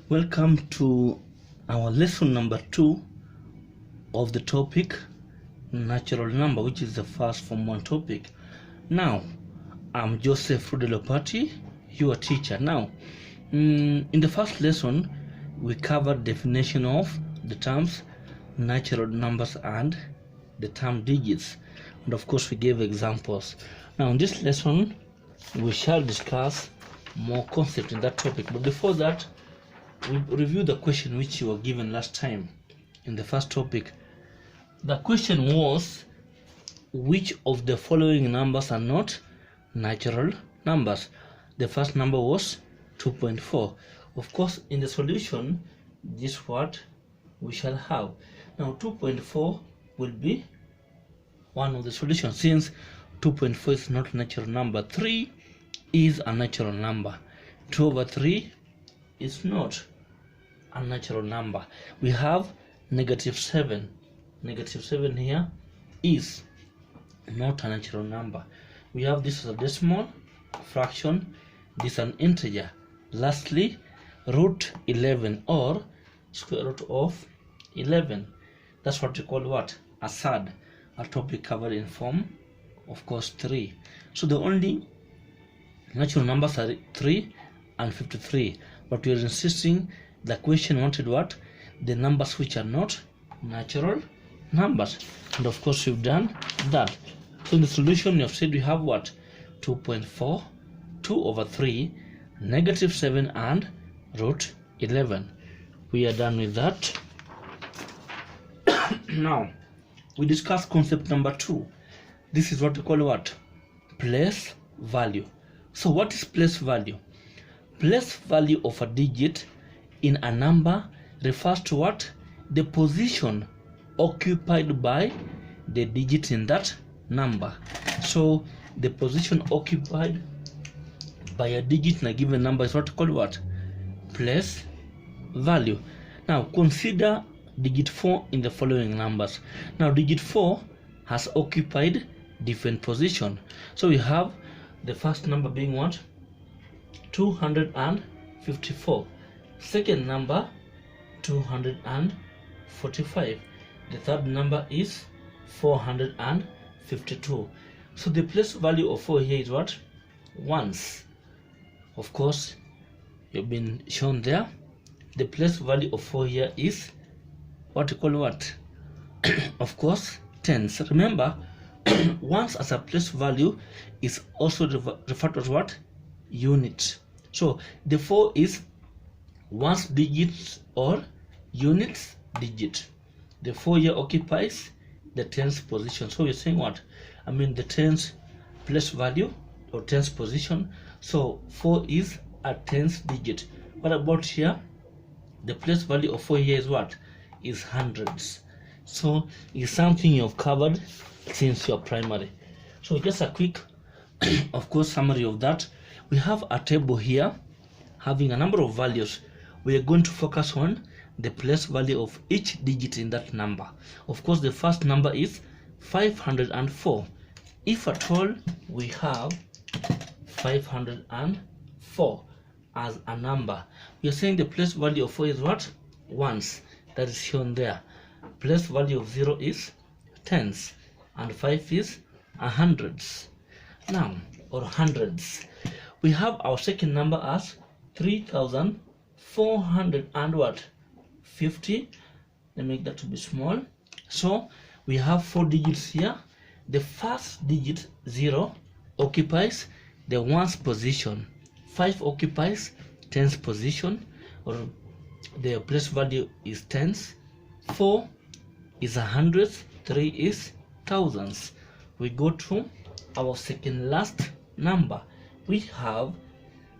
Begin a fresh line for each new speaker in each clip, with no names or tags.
Welcome to our lesson number 2 of the topic natural number, which is the first Form 1 topic. Now, I'm Joseph Rudelopati, your teacher. Now, in the first lesson, we covered definition of the terms natural numbers and the term digits, and of course we gave examples. Now in this lesson we shall discuss more concepts in that topic, but before that we review the question which you were given last time in the first topic. The question was, which of the following numbers are not natural numbers? The first number was 2.4. Of course, in the solution, this is what we shall have. Now 2.4 will be one of the solutions, since 2.4 is not a natural number. 3 is a natural number. 2 over 3 is not a natural number. We have -7. -7 here is not a natural number. We have this as a decimal fraction, this is an integer. Lastly, root 11 or square root of 11. That's what we call what? A third. A topic covered in form, of course, 3. So the only natural numbers are 3 and 53. But we are insisting, the question wanted what? The numbers which are not natural numbers. And of course we've done that. So in the solution we have said we have what? 2.4, 2 over 3, -7 and root 11. We are done with that. Now we discuss concept number 2. This is what we call what? Place value. So what is place value? Place value of a digit in a number refers to what? The position occupied by the digit in that number. So the position occupied by a digit in a given number is what we call what? Place value. Now consider digit 4 in the following numbers. Now digit 4 has occupied different position. So we have the first number being what? 254. Second number 245. The third number is 452. So the place value of 4 here is what? Ones. Of course, you've been shown there. The place value of 4 here is what you call what? Of course, tens. Remember, ones as a place value is also referred to as what? Unit. So the 4 is ones digit or units digit. The 4 here occupies the tens position. So you're saying what? I mean the tens place value or tens position. So 4 is a tens digit. What about here? The place value of 4 here is what? Is hundreds. So it's something you've covered since your primary. So just a quick of course summary of that. We have a table here having a number of values. We are going to focus on the place value of each digit in that number. Of course the first number is 504. If at all we have 504 as a number, we are saying the place value of 4 is what? Ones. That is shown there. Place value of 0 is tens and 5 is hundreds. Now, or hundreds. We have our second number as 3,400 and what? 50. Let me make that to be small. So we have 4 digits here. The first digit 0 occupies the ones position. 5 occupies tens position, or the place value is tens. 4 is hundreds. 3 is thousands. We go to our second last number. We have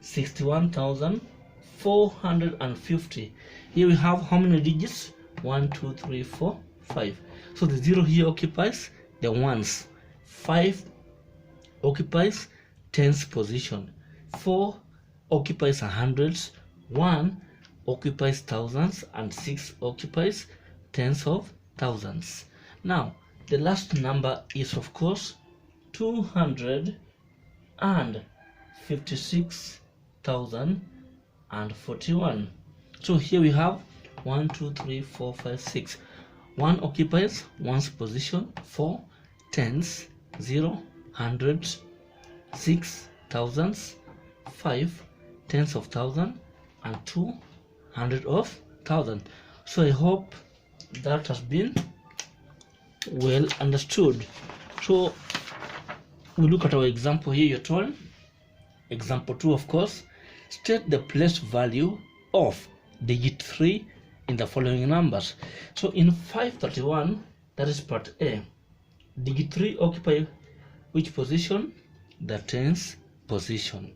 61,450. Here we have how many digits? 1, 2, 3, 4, 5. So the 0 here occupies the ones. 5 occupies tens position. 4 occupies hundreds. 1 occupies thousands, and 6 occupies tens of thousands. Now the last number is of course 256,041. So here we have 1, 2, 3, 4, 5, 6. 1 occupies one's position, 4 tens, 0 hundreds, 6 thousands, 5 tens of thousand, and 2 hundred of thousand. So I hope that has been well understood. So we look at our example here. You're told, example 2, of course, state the place value of digit 3 in the following numbers. So in 531, that is part A, digit 3 occupy which position? The tens position.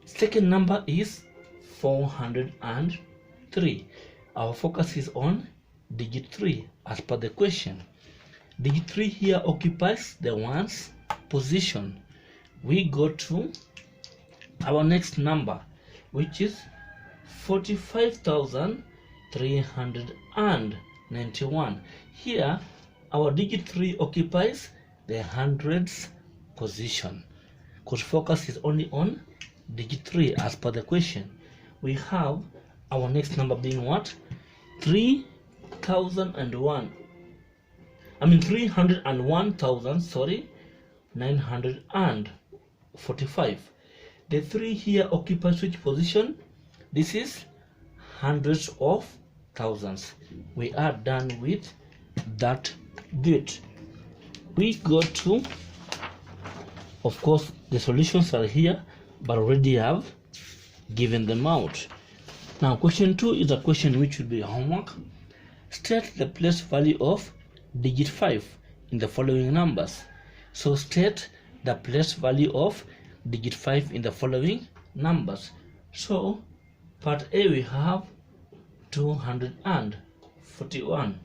Second number is 403. Our focus is on digit 3 as per the question. Digit 3 here occupies the ones position. We go to our next number, which is 45,391. Here our digit 3 occupies the hundreds position, because focus is only on digit 3 as per the question. We have our next number being what? 301,000, 945. The 3 here occupies which position? This is hundreds of thousands. We are done with that bit. We go to, of course, the solutions are here, but already have given them out. Now question 2 is a question which will be a homework. State the place value of digit 5 in the following numbers. So state the place value of digit 5 in the following numbers. So part A, we have 241.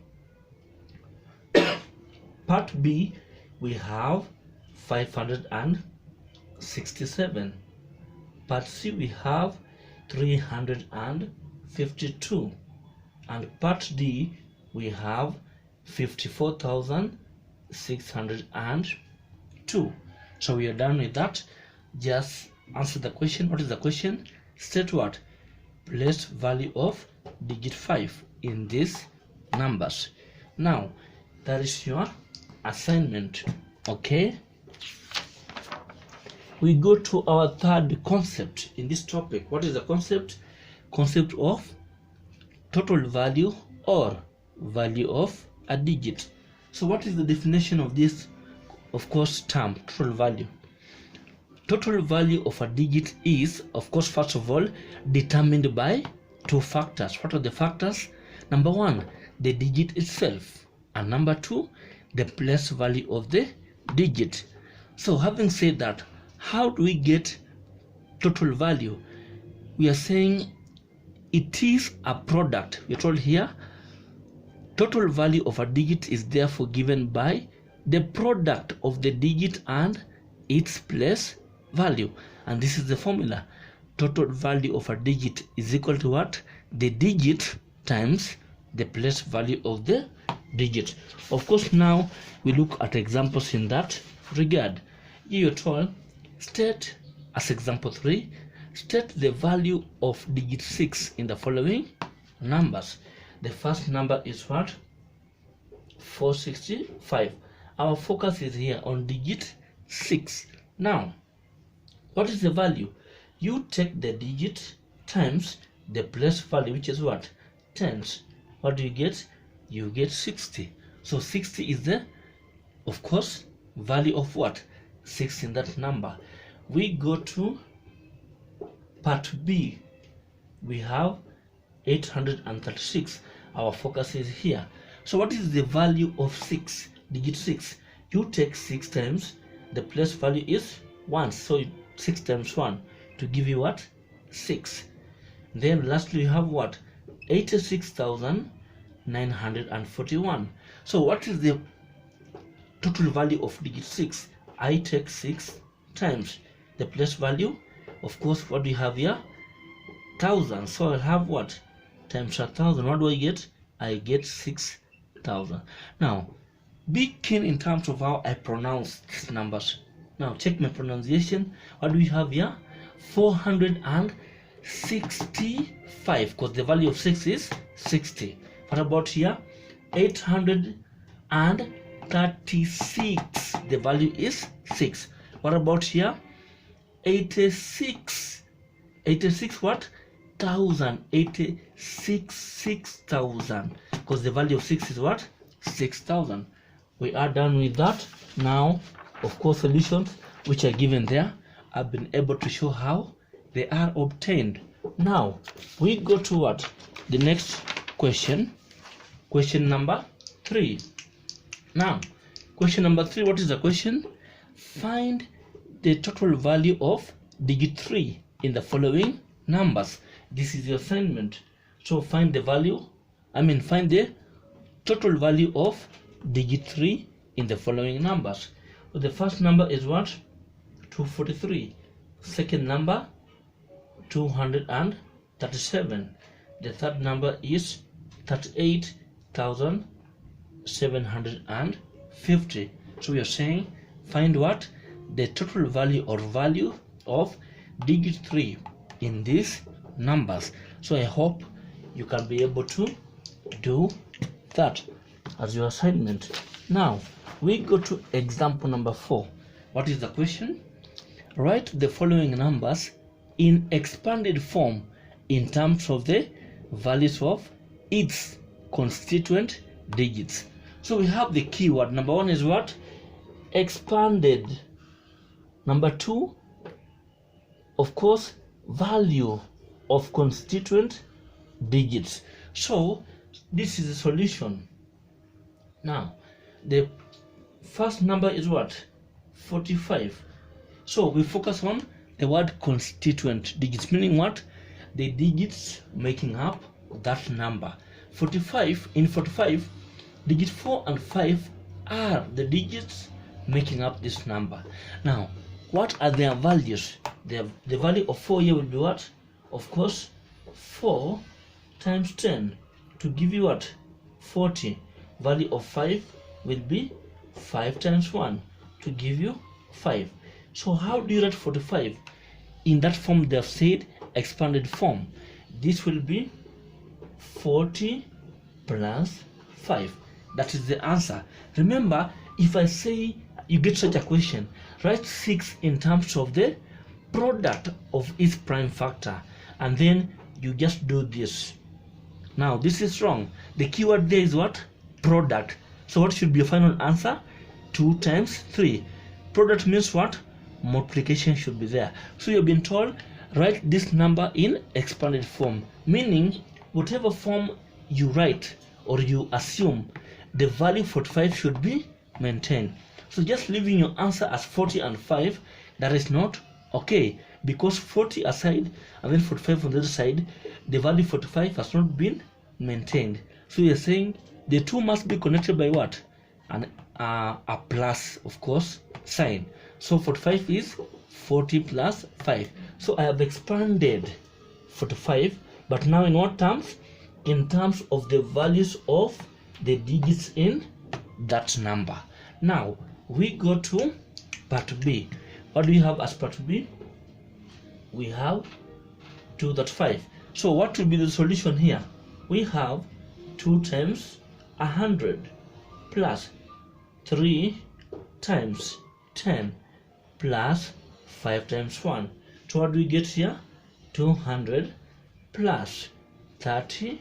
Part B, we have 567. Part C, we have 352. And part D, we have 54,602. So we are done with that. Just answer the question. What is the question? State what? Place value of digit 5 in these numbers. Now that is your assignment. Okay, we go to our third concept in this topic. What is the concept? Concept of total value or value of a digit. So what is the definition of this, of course, term total value? Total value of a digit is, of course, first of all, determined by two factors. What are the factors? Number 1, the digit itself, and number 2, the place value of the digit. So having said that, how do we get total value? We are saying it is a product. We are told here total value of a digit is therefore given by the product of the digit and its place value, and this is the formula. Total value of a digit is equal to what? The digit times the place value of the digit. Of course, now we look at examples in that regard. Here you're told, state, as example 3, state the value of digit 6 in the following numbers. The first number is what? 465. Our focus is here on digit 6. Now, what is the value? You take the digit times the place value, which is what? Tens. What do you get? You get 60. So 60 is the, of course, value of what? 6 in that number. We go to part B. We have 836. Our focus is here. So what is the value of 6? Digit 6. You take 6 times the place value is 1. So 6 times 1 to give you what? 6. Then lastly you have what? 86,941. So what is the total value of digit 6? I take 6 times the place value. Of course, what do you have here? 1,000. So I'll have what? Times 1,000. What do I get? I get 6,000. Now, be keen in terms of how I pronounce these numbers. Now, check my pronunciation. What do we have here? 400 and 65, because the value of 6 is 60. What about here? 836, the value is 6. What about here? 86 what? 6,000, because the value of 6 is what? 6,000. We are done with that. Now, of course, solutions which are given there, I've been able to show how they are obtained. Now we go to what? The next question, question number 3. Now, question number 3, what is the question? Find the total value of digit 3 in the following numbers. This is your assignment. So find the value, find the total value of digit 3 in the following numbers. So the first number is what? 243. Second number, 237. The third number is 38,750. So we are saying find what? The total value or value of digit 3 in these numbers. So I hope you can be able to do that as your assignment. Now we go to example number 4. What is the question? Write the following numbers in expanded form in terms of the values of its constituent digits. So we have the keyword. Number 1 is what? Expanded. Number 2, of course, value of constituent digits. So this is the solution. Now the first number is what? 45. So we focus on the word constituent digits, meaning what? The digits making up that number. 45, in 45, digit 4 and 5 are the digits making up this number. Now, what are their values? The value of 4 here will be what? Of course, 4 times 10 to give you what? 40. Value of 5 will be 5 times 1 to give you 5. So how do you write 45? In that form they have said, expanded form. This will be 40 plus 5. That is the answer. Remember, if I say you get such a question, write 6 in terms of the product of its prime factor, and then you just do this. Now this is wrong. The keyword there is what? Product. So what should be your final answer? 2 times 3. Product means what? Multiplication should be there. So you've been told write this number in expanded form, meaning whatever form you write or you assume, the value 45 should be maintained. So just leaving your answer as 40 and 5, that is not okay, because 40 aside and then 45 on the other side, the value 45 has not been maintained. So you're saying the two must be connected by what? A plus, of course, sign. So 45 is 40 plus 5. So I have expanded 45, but now in what terms? In terms of the values of the digits in that number. Now we go to part B. What do we have as part B? We have 235. So what will be the solution here? We have 2 times 100 plus 3 times 10 plus 5 times 1. So what do we get here? 200 plus 30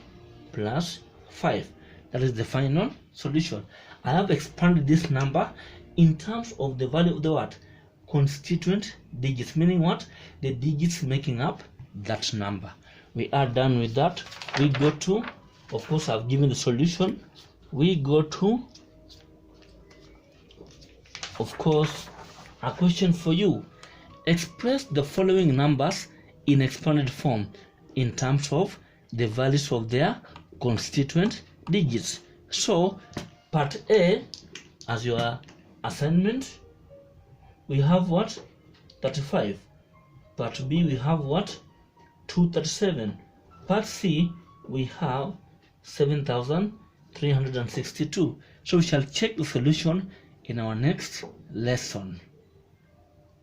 plus 5. That is the final solution. I have expanded this number in terms of the value of the what? Constituent digits, meaning what? The digits making up that number. We are done with that. We go to, of course, I've given the solution. We go to, of course, a question for you. Express the following numbers in expanded form in terms of the values of their constituent digits. So part A, as your assignment, we have what? 35. Part B, we have what? 237. Part C, we have 7,362. So we shall check the solution in our next lesson.